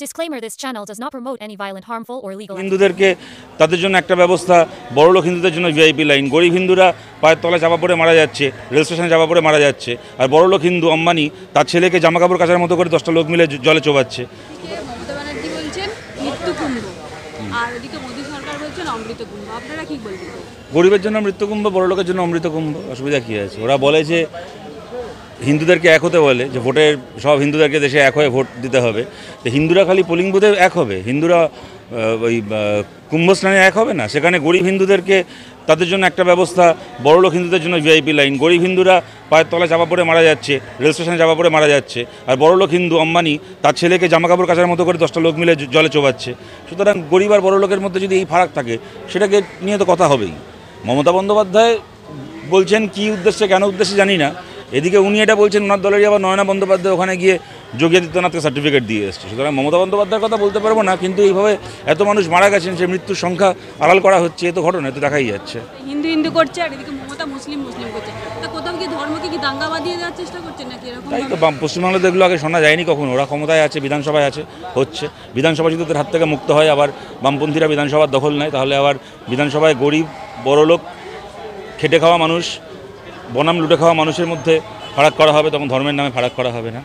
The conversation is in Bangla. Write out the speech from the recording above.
Disclaimer: This channel does not promote any violent, harmful, or illegal হিন্দুদেরকে তাদের জন্য একটা ব্যবস্থা, বড়লোক হিন্দুদের জন্য ভিআইপি লাইন, গরিব হিন্দুরা পায়ের তলায় চাপা পড়ে মারা যাচ্ছে, রেল স্টেশনে চাপা পড়ে মারা যাচ্ছে, আর বড়লোক হিন্দু আম্বানি তার ছেলেকে জামা কাপড় কাচার মতো করে 10টা লোক মিলে জলে চোবাচ্ছে। মমতা ব্যানার্জি বলছেন মৃত্যুকুম্ভ, আর এদিকে মোদী সরকার বলছেন অমৃতকুম্ভ, আপনারা কি বলবেন? গরিবের জন্য মৃত্যুকুম্ভ, বড়লোকের জন্য অমৃতকুম্ভ, অসুবিধা কী আছে? ওরা বলে যে হিন্দুদেরকে এক হতে বলে, যে ভোটের সব হিন্দুদেরকে দেশে এক হয়ে ভোট দিতে হবে। তো হিন্দুরা খালি পোলিং বুথে এক হবে, হিন্দুরা ওই কুম্ভস্নানে এক হবে না। সেখানে গরিব হিন্দুদেরকে তাদের জন্য একটা ব্যবস্থা, বড়লোক হিন্দুদের জন্য ভিআইপি লাইন, গরিব হিন্দুরা পায়ের তলায় চাপা পড়ে মারা যাচ্ছে, রেল স্টেশনে চাপা পড়ে মারা যাচ্ছে, আর বড়লোক হিন্দু আম্বানি তার ছেলেকে জামা কাপড় কাচার মতো করে 10টা লোক মিলে জলে চোবাচ্ছে। সুতরাং গরিব আর বড়লোকের মধ্যে যদি এই ফারাক থাকে, সেটাকে নিয়ে তো কথা হবেই। মমতা বন্দ্যোপাধ্যায় বলছেন কী উদ্দেশ্যে, কেন উদ্দেশ্যে জানি না। এদিকে উনি এটা বলছেন, ওনার দলেরই আবার নয়না বন্দ্যোপাধ্যায় ওখানে গিয়ে যোগী আদিত্যনাথকে সার্টিফিকেট দিয়ে এসছে। সুতরাং মমতা বন্দ্যোপাধ্যায়ের কথা বলতে পারবো না, কিন্তু এইভাবে এত মানুষ মারা গেছেন, সে মৃত্যুর সংখ্যা আড়াল করা হচ্ছে, এ তো ঘটনা, তো দেখাই যাচ্ছে। হিন্দু হিন্দু করছে, আর এদিকে মমতা মুসলিম মুসলিম করছে। তা কোথাও কি ধর্মকে কি দাঙ্গা বাঁধিয়ে দেওয়ার চেষ্টা করছেন নাকি এরকম? তাই তো পশ্চিমবাংলাতে এগুলো আগে শোনা যায়নি কখনো। ওরা ক্ষমতায় আছে, বিধানসভায় আছে, হচ্ছে। বিধানসভা যদি ওদের হাত থেকে মুক্ত হয়, আবার বামপন্থীরা বিধানসভার দখল নেয়, তাহলে আবার বিধানসভায় গরিব বড়লোক খেটে খাওয়া মানুষ বনাম লুটে খাওয়া মানুষের মধ্যে ফারাক করা হবে, তখন ধর্মের নামে ফারাক করা হবে না।